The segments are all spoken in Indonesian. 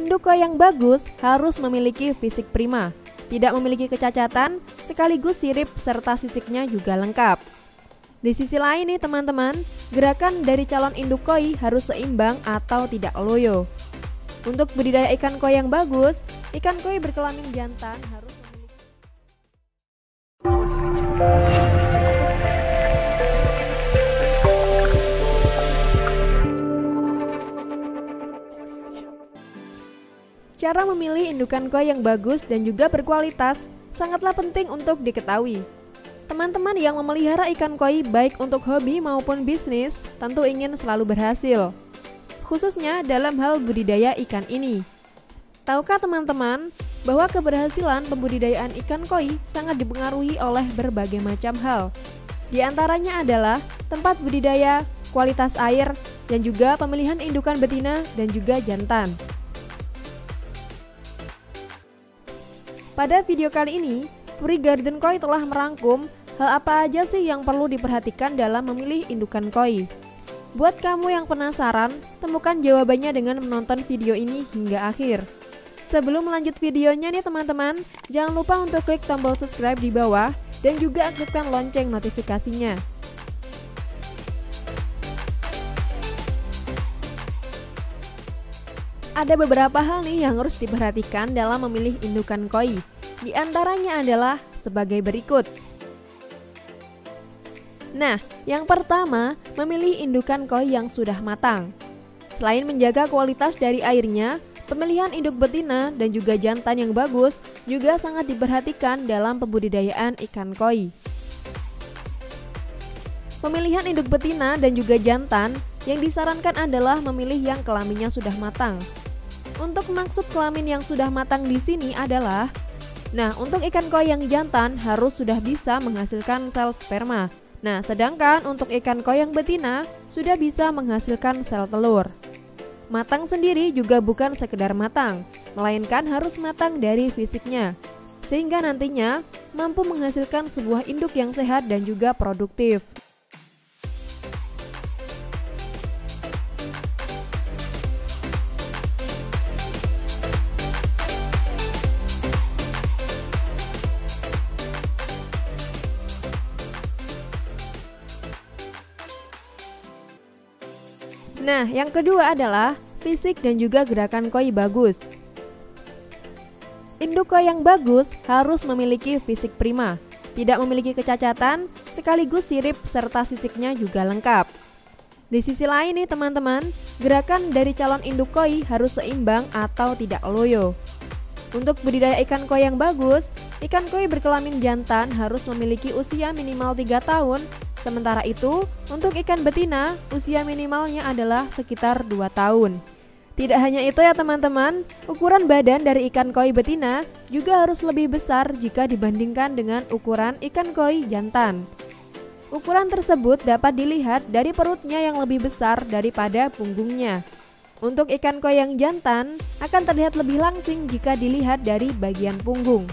Induk koi yang bagus harus memiliki fisik prima, tidak memiliki kecacatan, sekaligus sirip serta sisiknya juga lengkap. Di sisi lain nih teman-teman, gerakan dari calon induk koi harus seimbang atau tidak loyo. Untuk budidaya ikan koi yang bagus, ikan koi berkelamin jantan harus memiliki cara memilih indukan koi yang bagus dan juga berkualitas sangatlah penting untuk diketahui. Teman-teman yang memelihara ikan koi baik untuk hobi maupun bisnis tentu ingin selalu berhasil, khususnya dalam hal budidaya ikan ini. Tahukah teman-teman bahwa keberhasilan pembudidayaan ikan koi sangat dipengaruhi oleh berbagai macam hal. Di antaranya adalah tempat budidaya, kualitas air, dan juga pemilihan indukan betina dan juga jantan. Pada video kali ini, Puri Garden Koi telah merangkum hal apa aja sih yang perlu diperhatikan dalam memilih indukan koi. Buat kamu yang penasaran, temukan jawabannya dengan menonton video ini hingga akhir. Sebelum lanjut videonya nih teman-teman, jangan lupa untuk klik tombol subscribe di bawah dan juga aktifkan lonceng notifikasinya. Ada beberapa hal nih yang harus diperhatikan dalam memilih indukan koi. Di antaranya adalah sebagai berikut. Nah, yang pertama, memilih indukan koi yang sudah matang. Selain menjaga kualitas dari airnya, pemilihan induk betina dan juga jantan yang bagus juga sangat diperhatikan dalam pembudidayaan ikan koi. Pemilihan induk betina dan juga jantan yang disarankan adalah memilih yang kelaminnya sudah matang. Untuk maksud kelamin yang sudah matang di sini adalah, untuk ikan koi yang jantan harus sudah bisa menghasilkan sel sperma. Nah, sedangkan untuk ikan koi yang betina sudah bisa menghasilkan sel telur. Matang sendiri juga bukan sekedar matang, melainkan harus matang dari fisiknya, sehingga nantinya mampu menghasilkan sebuah induk yang sehat dan juga produktif. Nah, yang kedua adalah fisik dan juga gerakan koi bagus. Induk koi yang bagus harus memiliki fisik prima, tidak memiliki kecacatan, sekaligus sirip serta sisiknya juga lengkap. Di sisi lain nih teman-teman, gerakan dari calon induk koi harus seimbang atau tidak loyo. Untuk budidaya ikan koi yang bagus, ikan koi berkelamin jantan harus memiliki usia minimal 3 tahun. Sementara itu, untuk ikan betina, usia minimalnya adalah sekitar 2 tahun. Tidak hanya itu ya teman-teman, ukuran badan dari ikan koi betina juga harus lebih besar jika dibandingkan dengan ukuran ikan koi jantan. Ukuran tersebut dapat dilihat dari perutnya yang lebih besar daripada punggungnya. Untuk ikan koi yang jantan akan terlihat lebih langsing jika dilihat dari bagian punggung.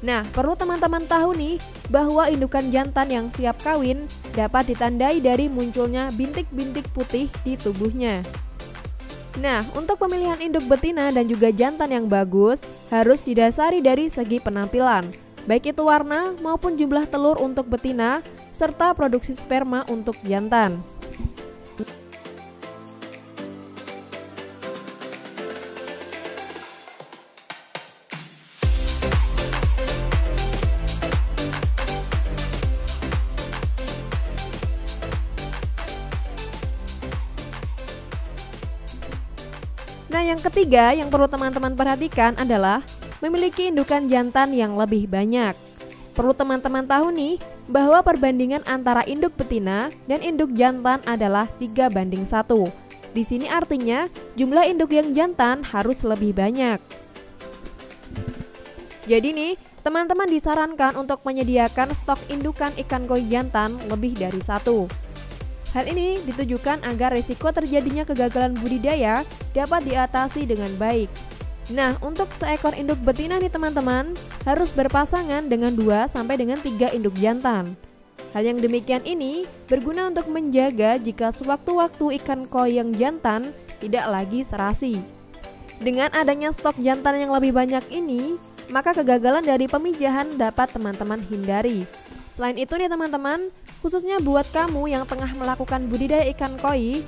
Nah, perlu teman-teman tahu nih bahwa indukan jantan yang siap kawin dapat ditandai dari munculnya bintik-bintik putih di tubuhnya. Nah, untuk pemilihan induk betina dan juga jantan yang bagus harus didasari dari segi penampilan, baik itu warna maupun jumlah telur untuk betina serta produksi sperma untuk jantan. Nah, yang ketiga yang perlu teman-teman perhatikan adalah memiliki indukan jantan yang lebih banyak. Perlu teman-teman tahu nih bahwa perbandingan antara induk betina dan induk jantan adalah 3:1. Di sini artinya jumlah induk yang jantan harus lebih banyak. Jadi nih, teman-teman disarankan untuk menyediakan stok indukan ikan koi jantan lebih dari 1. Hal ini ditujukan agar risiko terjadinya kegagalan budidaya dapat diatasi dengan baik. Nah, untuk seekor induk betina nih teman-teman, harus berpasangan dengan 2-3 induk jantan. Hal yang demikian ini berguna untuk menjaga jika sewaktu-waktu ikan koi yang jantan tidak lagi serasi. Dengan adanya stok jantan yang lebih banyak ini, maka kegagalan dari pemijahan dapat teman-teman hindari. Selain itu nih teman-teman, khususnya buat kamu yang tengah melakukan budidaya ikan koi,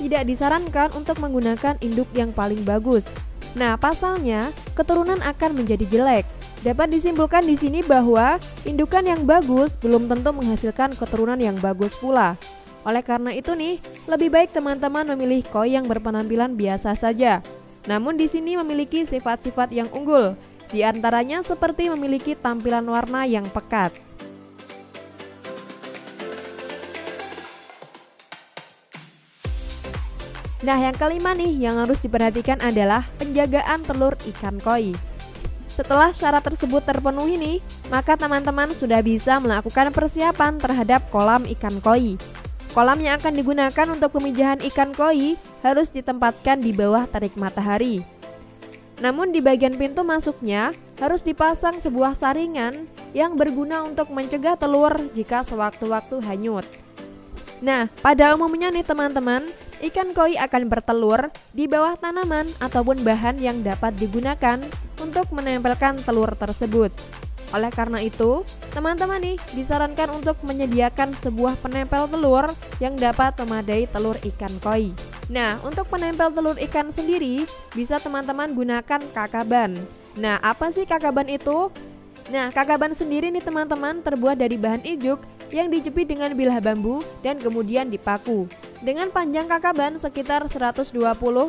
tidak disarankan untuk menggunakan induk yang paling bagus. Nah, pasalnya keturunan akan menjadi jelek. Dapat disimpulkan di sini bahwa indukan yang bagus belum tentu menghasilkan keturunan yang bagus pula. Oleh karena itu nih, lebih baik teman-teman memilih koi yang berpenampilan biasa saja. Namun di sini memiliki sifat-sifat yang unggul, di antaranya seperti memiliki tampilan warna yang pekat. Nah, yang kelima nih yang harus diperhatikan adalah penjagaan telur ikan koi. Setelah syarat tersebut terpenuhi nih, maka teman-teman sudah bisa melakukan persiapan terhadap kolam ikan koi. Kolam yang akan digunakan untuk pemijahan ikan koi harus ditempatkan di bawah terik matahari. Namun di bagian pintu masuknya harus dipasang sebuah saringan yang berguna untuk mencegah telur jika sewaktu-waktu hanyut. Nah, pada umumnya nih teman-teman, ikan koi akan bertelur di bawah tanaman ataupun bahan yang dapat digunakan untuk menempelkan telur tersebut. Oleh karena itu, teman-teman nih disarankan untuk menyediakan sebuah penempel telur yang dapat memadai telur ikan koi. Nah, untuk penempel telur ikan sendiri bisa teman-teman gunakan kakaban. Nah, apa sih kakaban itu? Nah, kakaban sendiri nih teman-teman terbuat dari bahan ijuk yang dijepit dengan bilah bambu dan kemudian dipaku. Dengan panjang kakaban sekitar 120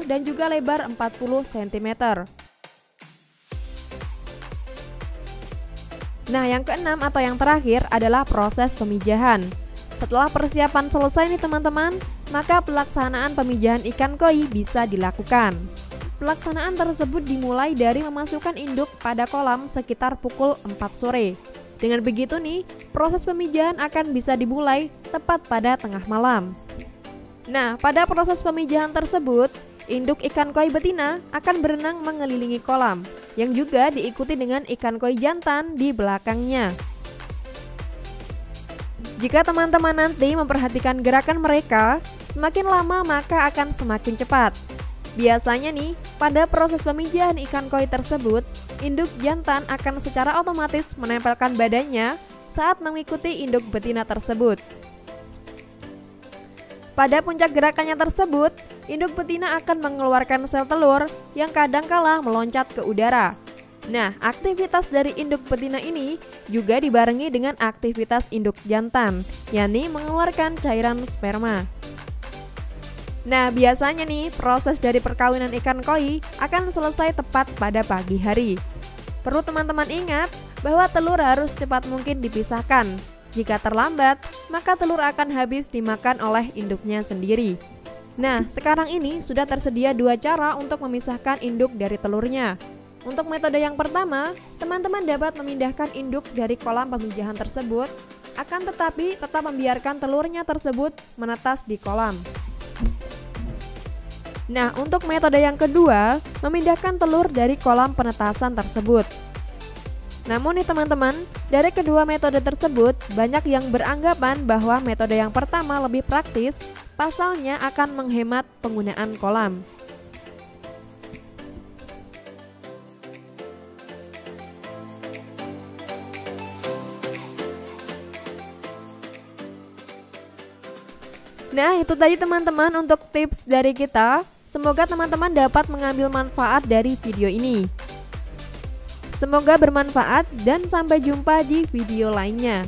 dan juga lebar 40 cm. Nah, yang keenam atau yang terakhir adalah proses pemijahan. Setelah persiapan selesai nih teman-teman, maka pelaksanaan pemijahan ikan koi bisa dilakukan. Pelaksanaan tersebut dimulai dari memasukkan induk pada kolam sekitar pukul 4 sore. Dengan begitu nih, proses pemijahan akan bisa dimulai tepat pada tengah malam. Nah, pada proses pemijahan tersebut, induk ikan koi betina akan berenang mengelilingi kolam, yang juga diikuti dengan ikan koi jantan di belakangnya. Jika teman-teman nanti memperhatikan gerakan mereka, semakin lama maka akan semakin cepat. Biasanya nih, pada proses pemijahan ikan koi tersebut, induk jantan akan secara otomatis menempelkan badannya saat mengikuti induk betina tersebut. Pada puncak gerakannya tersebut, induk betina akan mengeluarkan sel telur yang kadangkala meloncat ke udara. Nah, aktivitas dari induk betina ini juga dibarengi dengan aktivitas induk jantan, yakni mengeluarkan cairan sperma. Nah, biasanya nih proses dari perkawinan ikan koi akan selesai tepat pada pagi hari. Perlu teman-teman ingat bahwa telur harus cepat mungkin dipisahkan. Jika terlambat, maka telur akan habis dimakan oleh induknya sendiri. Nah, sekarang ini sudah tersedia dua cara untuk memisahkan induk dari telurnya. Untuk metode yang pertama, teman-teman dapat memindahkan induk dari kolam pemijahan tersebut, akan tetapi tetap membiarkan telurnya tersebut menetas di kolam. Nah, untuk metode yang kedua, memindahkan telur dari kolam penetasan tersebut. Namun nih teman-teman, dari kedua metode tersebut, banyak yang beranggapan bahwa metode yang pertama lebih praktis, pasalnya akan menghemat penggunaan kolam. Nah, itu tadi teman-teman untuk tips dari kita. Semoga teman-teman dapat mengambil manfaat dari video ini. Semoga bermanfaat dan sampai jumpa di video lainnya.